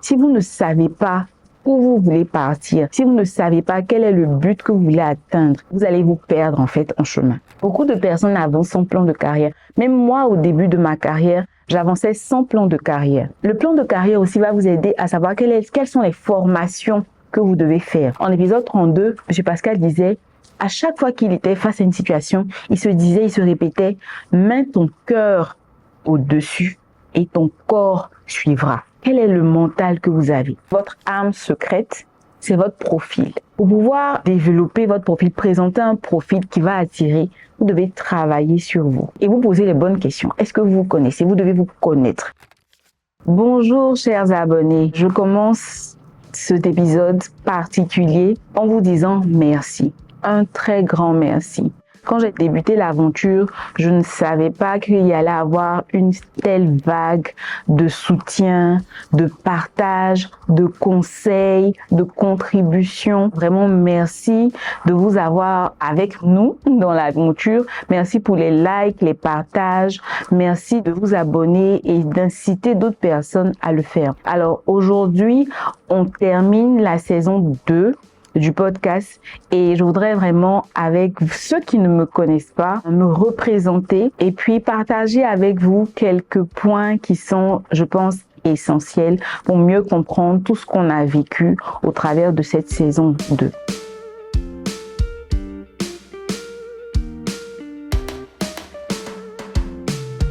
Si vous ne savez pas où vous voulez partir, si vous ne savez pas quel est le but que vous voulez atteindre, vous allez vous perdre en fait en chemin. Beaucoup de personnes avancent sans plan de carrière. Même moi, au début de ma carrière, j'avançais sans plan de carrière. Le plan de carrière aussi va vous aider à savoir quelles sont les formations que vous devez faire. En épisode 32, M. Pascal disait, à chaque fois qu'il était face à une situation, il se répétait, mets ton cœur au-dessus et ton corps suivra. Quel est le mental que vous avez? Votre arme secrète, c'est votre profil. Pour pouvoir développer votre profil, présenter un profil qui va attirer, vous devez travailler sur vous et vous poser les bonnes questions. Est-ce que vous vous connaissez? Vous devez vous connaître. Bonjour chers abonnés, je commence cet épisode particulier en vous disant merci. Un très grand merci. Quand j'ai débuté l'aventure, je ne savais pas qu'il y allait avoir une telle vague de soutien, de partage, de conseils, de contributions. Vraiment, merci de vous avoir avec nous dans l'aventure. Merci pour les likes, les partages. Merci de vous abonner et d'inciter d'autres personnes à le faire. Alors aujourd'hui, on termine la saison 2 du podcast et je voudrais vraiment, avec ceux qui ne me connaissent pas, me représenter et puis partager avec vous quelques points qui sont, je pense, essentiels pour mieux comprendre tout ce qu'on a vécu au travers de cette saison 2.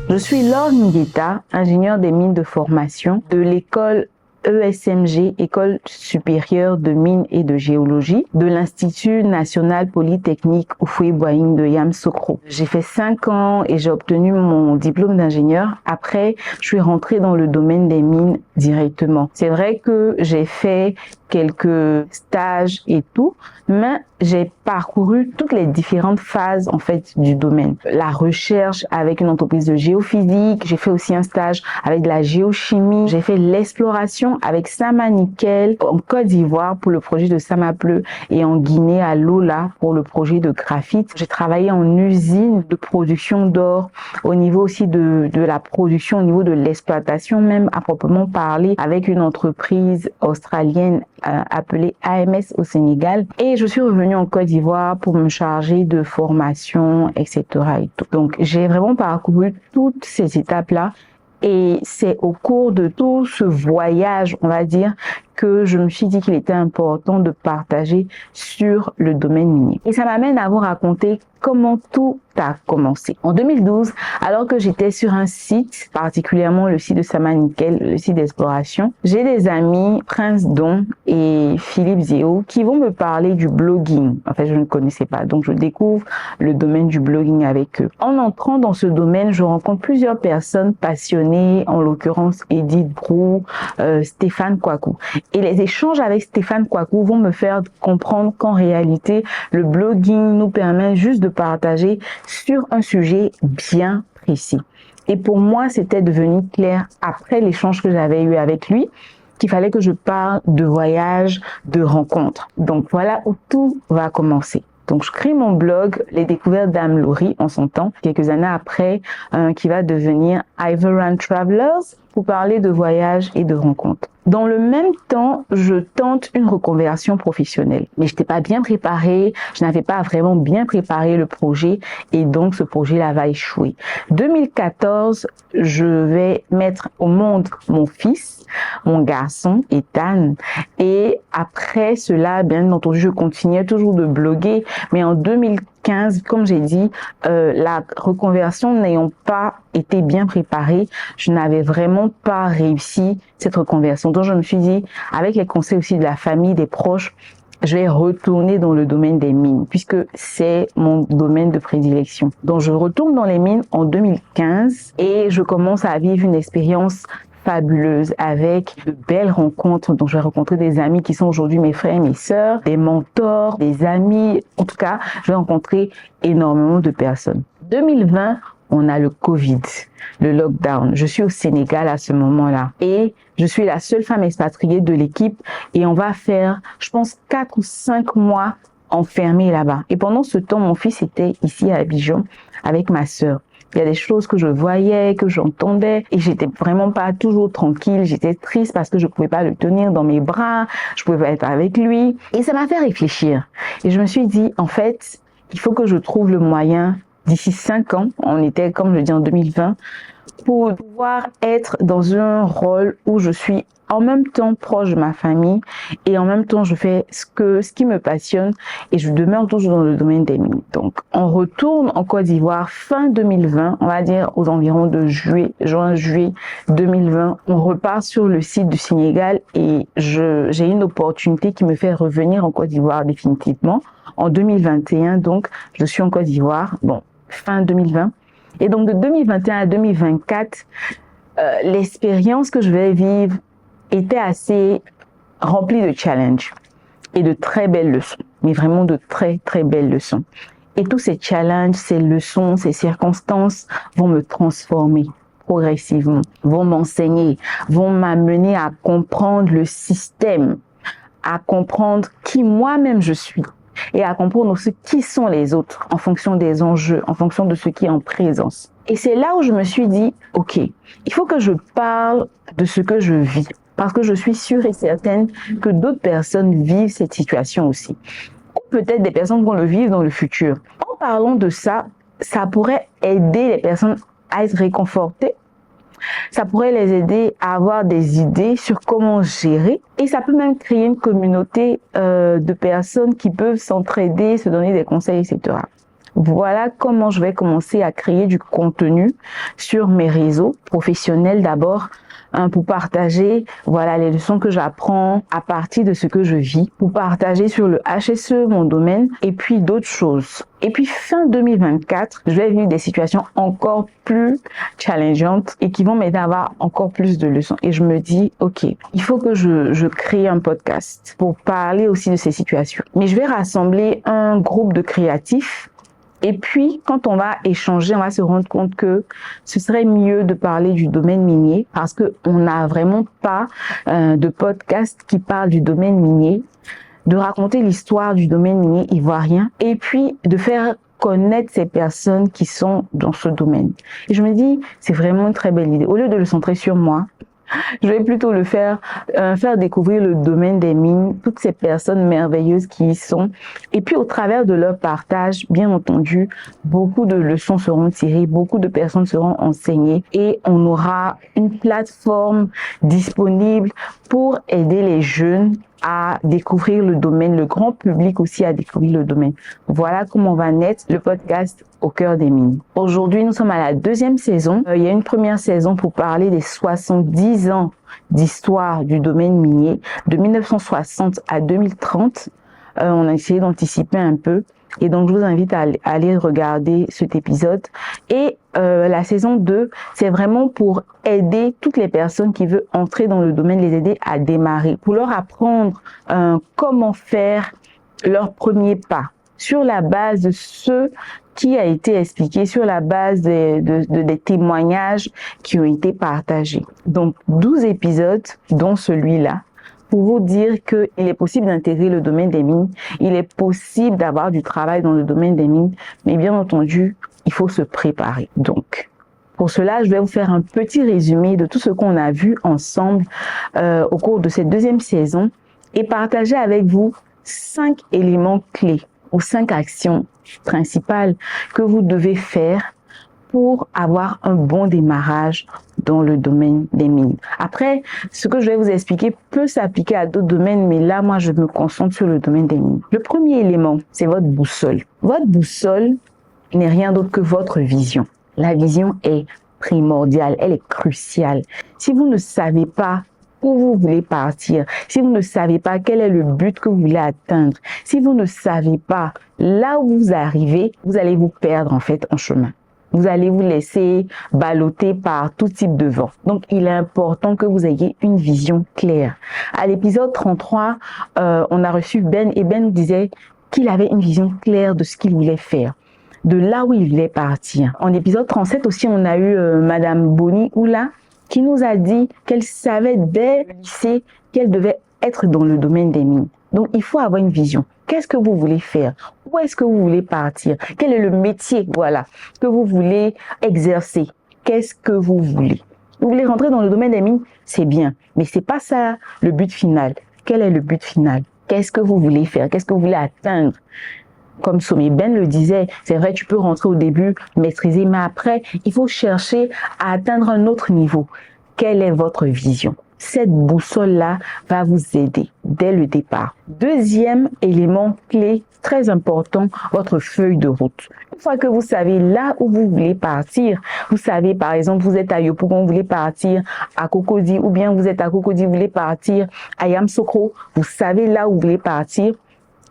Je suis Laure Ngueta, ingénieure des mines de formation de l'école ESMG, École supérieure de mines et de géologie, de l'Institut national polytechnique Houphouët-Boigny de Yamoussoukro. J'ai fait 5 ans et j'ai obtenu mon diplôme d'ingénieur. Après, je suis rentrée dans le domaine des mines directement. C'est vrai que j'ai fait quelques stages et tout, mais j'ai parcouru toutes les différentes phases en fait du domaine. La recherche avec une entreprise de géophysique, j'ai fait aussi un stage avec de la géochimie, j'ai fait l'exploration avec Sama Nickel en Côte d'Ivoire pour le projet de Samapleu et en Guinée à Lola pour le projet de graphite. J'ai travaillé en usine de production d'or au niveau aussi de la production, au niveau de l'exploitation même à proprement parler avec une entreprise australienne appelée AMS au Sénégal, et je suis revenue en Côte d'Ivoire pour me charger de formation, etc. et tout. Donc j'ai vraiment parcouru toutes ces étapes-là et c'est au cours de tout ce voyage, on va dire, que je me suis dit qu'il était important de partager sur le domaine minier. Et ça m'amène à vous raconter comment tout a commencé. En 2012, alors que j'étais sur un site, particulièrement le site de Sama Nickel, le site d'exploration, j'ai des amis, Prince Don et Philippe Zéo, qui vont me parler du blogging. En fait, je ne connaissais pas, donc je découvre le domaine du blogging avec eux. En entrant dans ce domaine, je rencontre plusieurs personnes passionnées, en l'occurrence Edith Brou, Stéphane Kouakou. Et les échanges avec Stéphane Kouakou vont me faire comprendre qu'en réalité, le blogging nous permet juste de partager sur un sujet bien précis. Et pour moi, c'était devenu clair après l'échange que j'avais eu avec lui qu'il fallait que je parle de voyage, de rencontres. Donc voilà où tout va commencer. Donc je crée mon blog Les Découvertes d'Anne Laurie en son temps, quelques années après, qui va devenir Ivoran Travelers pour parler de voyage et de rencontres. Dans le même temps, je tente une reconversion professionnelle. Mais je n'étais pas bien préparée, je n'avais pas vraiment bien préparé le projet et donc ce projet-là va échouer. 2014, je vais mettre au monde mon fils, mon garçon, Ethan. Et après cela, bien entendu, je continuais toujours de bloguer. Mais en 2015, comme j'ai dit, la reconversion n'ayant pas été bien préparée, je n'avais vraiment pas réussi cette reconversion. Donc je me suis dit, avec les conseils aussi de la famille, des proches, je vais retourner dans le domaine des mines puisque c'est mon domaine de prédilection. Donc je retourne dans les mines en 2015 et je commence à vivre une expérience fabuleuse avec de belles rencontres. Donc je vais rencontrer des amis qui sont aujourd'hui mes frères et mes sœurs, des mentors, des amis. En tout cas, je vais rencontrer énormément de personnes. 2020, on a le Covid, le lockdown. Je suis au Sénégal à ce moment-là et je suis la seule femme expatriée de l'équipe et on va faire, je pense, 4 ou 5 mois enfermée là-bas. Et pendant ce temps, mon fils était ici à Abidjan avec ma sœur. Il y a des choses que je voyais, que j'entendais, et j'étais vraiment pas toujours tranquille. J'étais triste parce que je pouvais pas le tenir dans mes bras, je pouvais pas être avec lui. Et ça m'a fait réfléchir. Et je me suis dit, en fait, il faut que je trouve le moyen, d'ici 5 ans, on était, comme je dis, en 2020, pour pouvoir être dans un rôle où je suis en même temps proche de ma famille et en même temps je fais ce qui me passionne et je demeure toujours dans le domaine des mines. Donc on retourne en Côte d'Ivoire fin 2020, on va dire aux environs de juin-juillet 2020. On repart sur le site du Sénégal et j'ai une opportunité qui me fait revenir en Côte d'Ivoire définitivement. En 2021, donc je suis en Côte d'Ivoire, fin 2020. Et donc de 2021 à 2024, l'expérience que je vais vivre était assez remplie de challenges et de très belles leçons, mais vraiment de très très belles leçons. Et tous ces challenges, ces leçons, ces circonstances vont me transformer progressivement, vont m'enseigner, vont m'amener à comprendre le système, à comprendre qui moi-même je suis et à comprendre aussi qui sont les autres en fonction des enjeux, en fonction de ce qui est en présence. Et c'est là où je me suis dit, ok, il faut que je parle de ce que je vis parce que je suis sûre et certaine que d'autres personnes vivent cette situation aussi. Ou peut-être des personnes vont le vivre dans le futur. En parlant de ça, ça pourrait aider les personnes à être réconfortées. Ça pourrait les aider à avoir des idées sur comment gérer et ça peut même créer une communauté de personnes qui peuvent s'entraider, se donner des conseils, etc. Voilà comment je vais commencer à créer du contenu sur mes réseaux professionnels d'abord, pour partager les leçons que j'apprends à partir de ce que je vis, pour partager sur le HSE, mon domaine, et puis d'autres choses. Et puis fin 2024, je vais vivre des situations encore plus challengeantes et qui vont m'aider à avoir encore plus de leçons. Et je me dis, ok, il faut que je crée un podcast pour parler aussi de ces situations. Mais je vais rassembler un groupe de créatifs. Et puis, quand on va échanger, on va se rendre compte que ce serait mieux de parler du domaine minier parce que on n'a vraiment pas de podcast qui parle du domaine minier, de raconter l'histoire du domaine minier ivoirien et puis de faire connaître ces personnes qui sont dans ce domaine. Et je me dis, c'est vraiment une très belle idée. Au lieu de le centrer sur moi, je vais plutôt le faire découvrir le domaine des mines, toutes ces personnes merveilleuses qui y sont. Et puis au travers de leur partage, bien entendu, beaucoup de leçons seront tirées, beaucoup de personnes seront enseignées et on aura une plateforme disponible pour aider les jeunes à découvrir le domaine, le grand public aussi à découvrir le domaine. Voilà comment va naître le podcast Au cœur des mines. Aujourd'hui, nous sommes à la 2e saison. Il y a une première saison pour parler des 70 ans d'histoire du domaine minier, de 1960 à 2030. On a essayé d'anticiper un peu. Et donc, je vous invite à aller regarder cet épisode. Et la saison 2, c'est vraiment pour aider toutes les personnes qui veulent entrer dans le domaine, les aider à démarrer, pour leur apprendre comment faire leur premier pas sur la base de ce qui a été expliqué, sur la base des témoignages qui ont été partagés. Donc, 12 épisodes, dont celui-là, pour vous dire qu'il est possible d'intégrer le domaine des mines, il est possible d'avoir du travail dans le domaine des mines, mais bien entendu, il faut se préparer. Donc, pour cela, je vais vous faire un petit résumé de tout ce qu'on a vu ensemble au cours de cette 2e saison et partager avec vous 5 éléments clés ou 5 actions principales que vous devez faire pour avoir un bon démarrage dans le domaine des mines. Après, ce que je vais vous expliquer peut s'appliquer à d'autres domaines, mais là, moi, je me concentre sur le domaine des mines. Le premier élément, c'est votre boussole. Votre boussole n'est rien d'autre que votre vision. La vision est primordiale, elle est cruciale. Si vous ne savez pas où vous voulez partir, si vous ne savez pas quel est le but que vous voulez atteindre, si vous ne savez pas là où vous arrivez, vous allez vous perdre en fait en chemin. Vous allez vous laisser balloter par tout type de vent. Donc, il est important que vous ayez une vision claire. À l'épisode 33, on a reçu Ben et Ben nous disait qu'il avait une vision claire de ce qu'il voulait faire, de là où il voulait partir. En épisode 37 aussi, on a eu Madame Boni Oula qui nous a dit qu'elle savait dès le lycée qu'elle devait être dans le domaine des mines. Donc, il faut avoir une vision. Qu'est-ce que vous voulez faire? Où est-ce que vous voulez partir? Quel est le métier, voilà, que vous voulez exercer? Qu'est-ce que vous voulez? Vous voulez rentrer dans le domaine des mines? C'est bien, mais c'est pas ça le but final. Quel est le but final? Qu'est-ce que vous voulez faire? Qu'est-ce que vous voulez atteindre? Comme Somi Ben le disait, c'est vrai, tu peux rentrer au début, maîtriser, mais après, il faut chercher à atteindre un autre niveau. Quelle est votre vision? Cette boussole-là va vous aider dès le départ. Deuxième élément clé, très important, votre feuille de route. Une fois que vous savez là où vous voulez partir, vous savez par exemple, vous êtes à Yopougon, vous voulez partir à Cocody, ou bien vous êtes à Cocody, vous voulez partir à Yamoussoukro, vous savez là où vous voulez partir,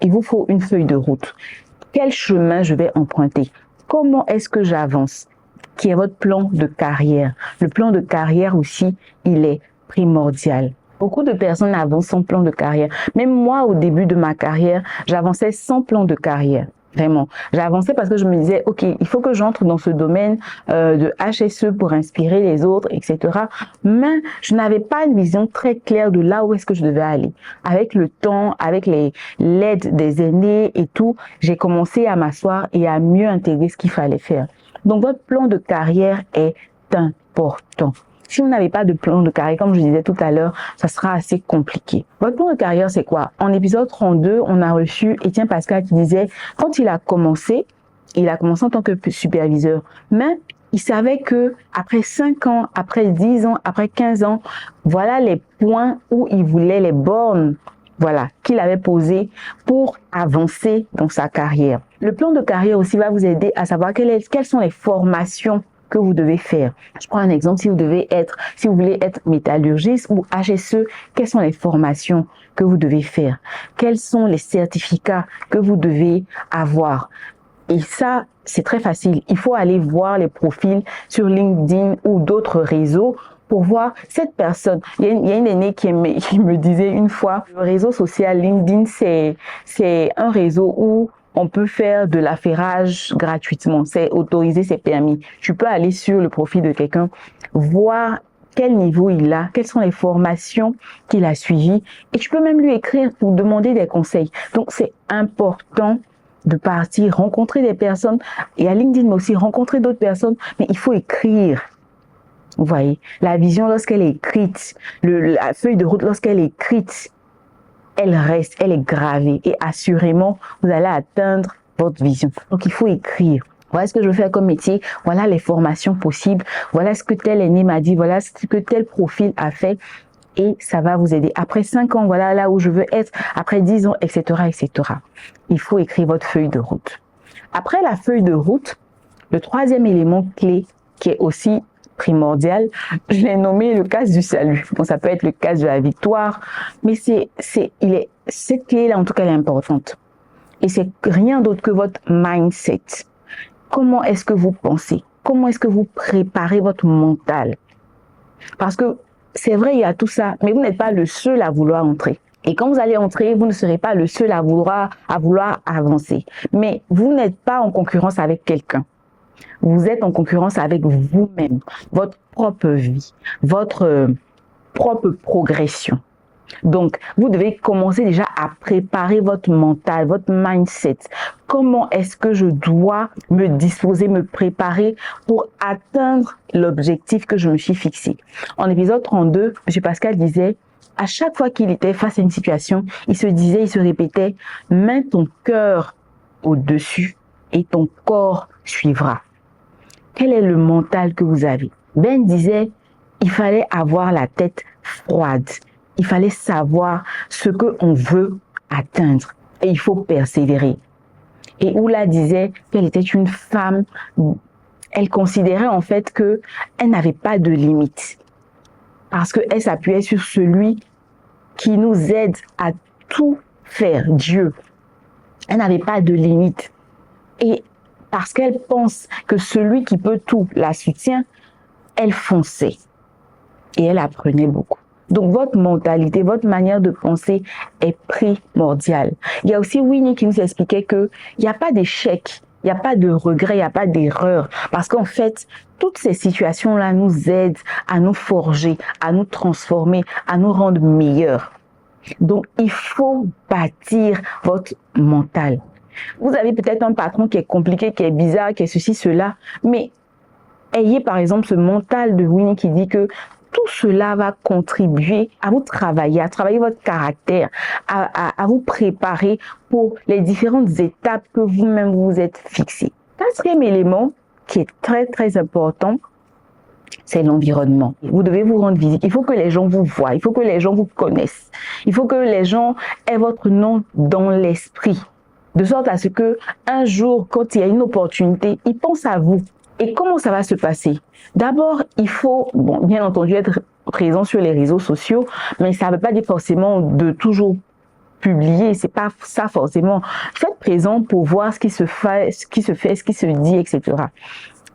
il vous faut une feuille de route. Quel chemin je vais emprunter? Comment est-ce que j'avance? Qui est votre plan de carrière? Le plan de carrière aussi, il est primordial. Beaucoup de personnes avancent sans plan de carrière. Même moi, au début de ma carrière, j'avançais sans plan de carrière. Vraiment. J'avançais parce que je me disais, OK, il faut que j'entre dans ce domaine de HSE pour inspirer les autres, etc. Mais je n'avais pas une vision très claire de là où est-ce que je devais aller. Avec le temps, avec l'aide des aînés et tout, j'ai commencé à m'asseoir et à mieux intégrer ce qu'il fallait faire. Donc, votre plan de carrière est important. Si vous n'avez pas de plan de carrière, comme je disais tout à l'heure, ça sera assez compliqué. Votre plan de carrière, c'est quoi? En épisode 32, on a reçu Étienne Pascal qui disait, quand il a commencé en tant que superviseur, mais il savait que après 5 ans, après 10 ans, après 15 ans, voilà les points où il voulait, les bornes, voilà, qu'il avait posées pour avancer dans sa carrière. Le plan de carrière aussi va vous aider à savoir quelles sont les formations que vous devez faire. Je prends un exemple, si vous voulez être métallurgiste ou HSE, quelles sont les formations que vous devez faire? Quels sont les certificats que vous devez avoir? Et ça, c'est très facile. Il faut aller voir les profils sur LinkedIn ou d'autres réseaux pour voir cette personne. Il y a une aînée qui me disait une fois, le réseau social LinkedIn, c'est un réseau où on peut faire de l'affairage gratuitement. C'est autorisé, c'est permis. Tu peux aller sur le profil de quelqu'un, voir quel niveau il a, quelles sont les formations qu'il a suivies, et tu peux même lui écrire pour demander des conseils. Donc, c'est important de partir, rencontrer des personnes, et à LinkedIn, mais aussi rencontrer d'autres personnes, mais il faut écrire. Vous voyez, la vision, lorsqu'elle est écrite, la feuille de route, lorsqu'elle est écrite, elle reste, elle est gravée et assurément, vous allez atteindre votre vision. Donc, il faut écrire. Voilà ce que je veux faire comme métier. Voilà les formations possibles. Voilà ce que tel aîné m'a dit. Voilà ce que tel profil a fait. Et ça va vous aider. Après 5 ans, voilà là où je veux être. Après 10 ans, etc., etc. Il faut écrire votre feuille de route. Après la feuille de route, le troisième élément clé qui est aussi primordial, je l'ai nommé le cas du salut. Bon, ça peut être le cas de la victoire, mais cette clé-là, en tout cas, elle est importante. Et c'est rien d'autre que votre mindset. Comment est-ce que vous pensez? Comment est-ce que vous préparez votre mental? Parce que c'est vrai, il y a tout ça, mais vous n'êtes pas le seul à vouloir entrer. Et quand vous allez entrer, vous ne serez pas le seul à vouloir avancer. Mais vous n'êtes pas en concurrence avec quelqu'un. Vous êtes en concurrence avec vous-même, votre propre vie, votre propre progression. Donc, vous devez commencer déjà à préparer votre mental, votre mindset. Comment est-ce que je dois me disposer, me préparer pour atteindre l'objectif que je me suis fixé? En épisode 32, M. Pascal disait, à chaque fois qu'il était face à une situation, il se répétait, mets ton cœur au-dessus et ton corps suivra. Quel est le mental que vous avez? Ben disait, il fallait avoir la tête froide. Il fallait savoir ce qu'on veut atteindre. Et il faut persévérer. Et Oula disait qu'elle était une femme, elle considérait en fait qu'elle n'avait pas de limite. Parce qu'elle s'appuyait sur celui qui nous aide à tout faire, Dieu. Elle n'avait pas de limite. Et parce qu'elle pense que celui qui peut tout la soutient, elle fonçait. Et elle apprenait beaucoup. Donc, votre mentalité, votre manière de penser est primordiale. Il y a aussi Winnie qui nous expliquait qu'il n'y a pas d'échec, il n'y a pas de regret, il n'y a pas d'erreur. Parce qu'en fait, toutes ces situations-là nous aident à nous forger, à nous transformer, à nous rendre meilleurs. Donc, il faut bâtir votre mental. Vous avez peut-être un patron qui est compliqué, qui est bizarre, qui est ceci, cela, mais ayez par exemple ce mental de winning qui dit que tout cela va contribuer à vous travailler, à travailler votre caractère, à vous préparer pour les différentes étapes que vous-même vous êtes fixées. Quatrième élément qui est très très important, c'est l'environnement. Vous devez vous rendre visible. Il faut que les gens vous voient. Il faut que les gens vous connaissent. Il faut que les gens aient votre nom dans l'esprit. De sorte à ce que un jour, quand il y a une opportunité, ils pensent à vous. Et comment ça va se passer? D'abord, il faut, bon, bien entendu, être présent sur les réseaux sociaux, mais ça ne veut pas dire forcément de toujours publier. C'est pas ça forcément. Faites présent pour voir ce qui se fait, ce qui se dit, etc.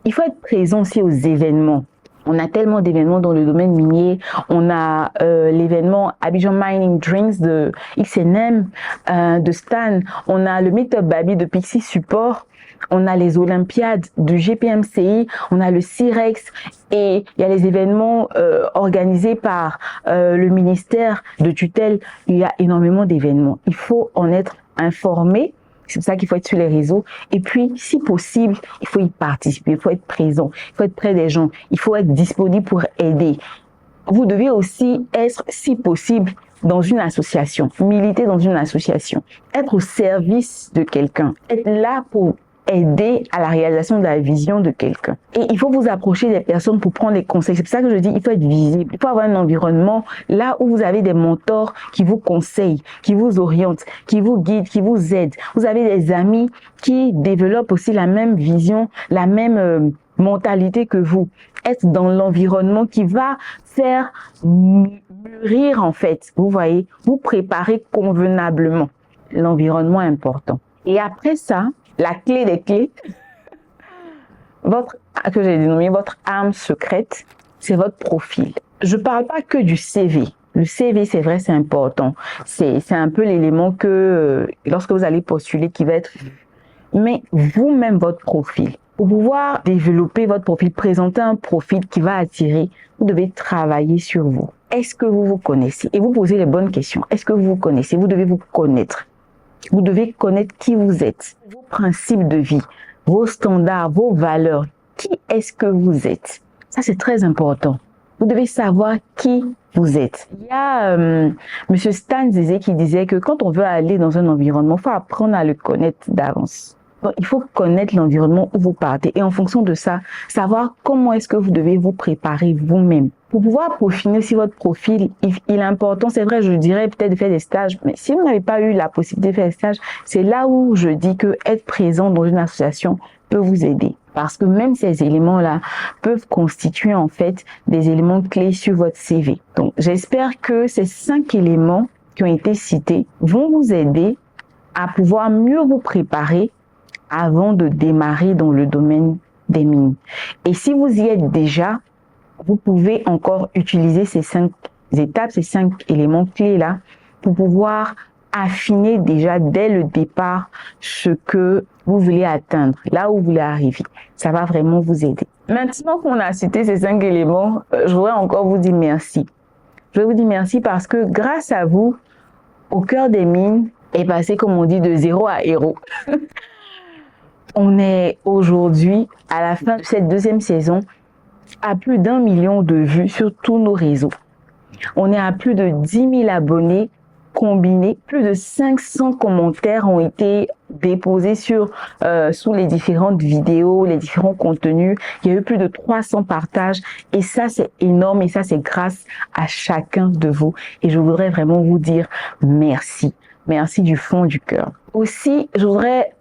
Il faut être présent aussi aux événements. On a tellement d'événements dans le domaine minier. On a l'événement Abidjan Mining Drinks de XNM, de Stan. On a le Meetup Baby de Pixie Support. On a les Olympiades du GPMCI. On a le CIREX. Et il y a les événements organisés par le ministère de tutelle. Il y a énormément d'événements. Il faut en être informé. C'est pour ça qu'il faut être sur les réseaux. Et puis, si possible, il faut y participer, il faut être présent, il faut être près des gens, il faut être disponible pour aider. Vous devez aussi être, si possible, dans une association, militer dans une association, être au service de quelqu'un, être là pour aider à la réalisation de la vision de quelqu'un. Et il faut vous approcher des personnes pour prendre les conseils. C'est pour ça que je dis, il faut être visible. Il faut avoir un environnement là où vous avez des mentors qui vous conseillent, qui vous orientent, qui vous guident, qui vous aident. Vous avez des amis qui développent aussi la même vision, la même mentalité que vous. Être dans l'environnement qui va faire mûrir en fait. Vous voyez, vous préparer convenablement. L'environnement est important. Et après ça, la clé des clés, que j'ai dénommé votre arme secrète, c'est votre profil. Je parle pas que du CV. Le CV, c'est vrai, c'est important. C'est un peu l'élément que, lorsque vous allez postuler, qui va être... Mais vous-même, votre profil. Pour pouvoir développer votre profil, présenter un profil qui va attirer, vous devez travailler sur vous. Est-ce que vous vous connaissez? Et vous posez les bonnes questions. Est-ce que vous vous connaissez? Vous devez vous connaître. Vous devez connaître qui vous êtes, vos principes de vie, vos standards, vos valeurs. Qui est-ce que vous êtes? Ça, c'est très important. Vous devez savoir qui vous êtes. Il y a Monsieur Stan Zizé qui disait que quand on veut aller dans un environnement, il faut apprendre à le connaître d'avance. Il faut connaître l'environnement où vous partez et en fonction de ça, savoir comment est-ce que vous devez vous préparer vous-même. Pour pouvoir peaufiner aussi votre profil, il est important, c'est vrai, je dirais peut-être de faire des stages, mais si vous n'avez pas eu la possibilité de faire des stages, c'est là où je dis que être présent dans une association peut vous aider. Parce que même ces éléments-là peuvent constituer en fait des éléments clés sur votre CV. Donc, j'espère que ces 5 éléments qui ont été cités vont vous aider à pouvoir mieux vous préparer avant de démarrer dans le domaine des mines. Et si vous y êtes déjà, vous pouvez encore utiliser ces 5 étapes, ces 5 éléments clés-là pour pouvoir affiner déjà dès le départ ce que vous voulez atteindre, là où vous voulez arriver. Ça va vraiment vous aider. Maintenant qu'on a cité ces 5 éléments, je voudrais encore vous dire merci. Je vais vous dire merci parce que grâce à vous, Au cœur des mines est passé, comme on dit, de zéro à héros. On est aujourd'hui, à la fin de cette 2e saison, à plus d'1 million de vues sur tous nos réseaux. On est à plus de 10 000 abonnés combinés. Plus de 500 commentaires ont été déposés sous les différentes vidéos, les différents contenus. Il y a eu plus de 300 partages et ça, c'est énorme et ça, c'est grâce à chacun de vous. Et je voudrais vraiment vous dire merci. Merci du fond du cœur. Aussi, je voudrais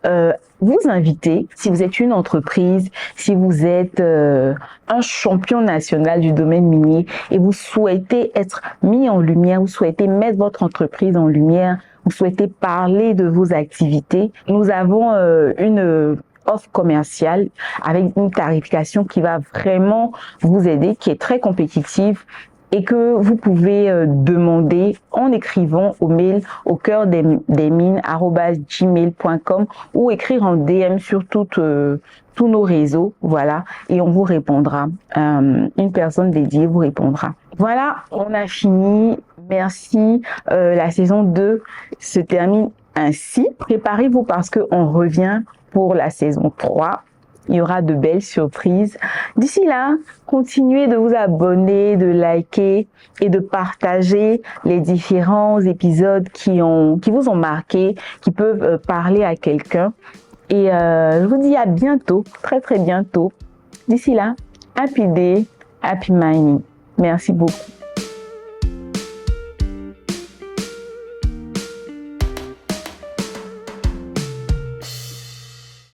vous inviter, si vous êtes une entreprise, si vous êtes un champion national du domaine minier et vous souhaitez être mis en lumière, vous souhaitez mettre votre entreprise en lumière, vous souhaitez parler de vos activités, nous avons une offre commerciale avec une tarification qui va vraiment vous aider, qui est très compétitive et que vous pouvez demander en écrivant au mail au cœur des mines @gmail.com ou écrire en DM sur tous nos réseaux, voilà, et on vous répondra. Une personne dédiée vous répondra. Voilà, on a fini. Merci. La saison 2 se termine ainsi. Préparez-vous parce qu'on revient pour la saison 3. Il y aura de belles surprises. D'ici là, continuez de vous abonner, de liker et de partager les différents épisodes qui vous ont marqué, qui peuvent parler à quelqu'un. Et je vous dis à bientôt, très très bientôt. D'ici là, happy day, happy mining. Merci beaucoup.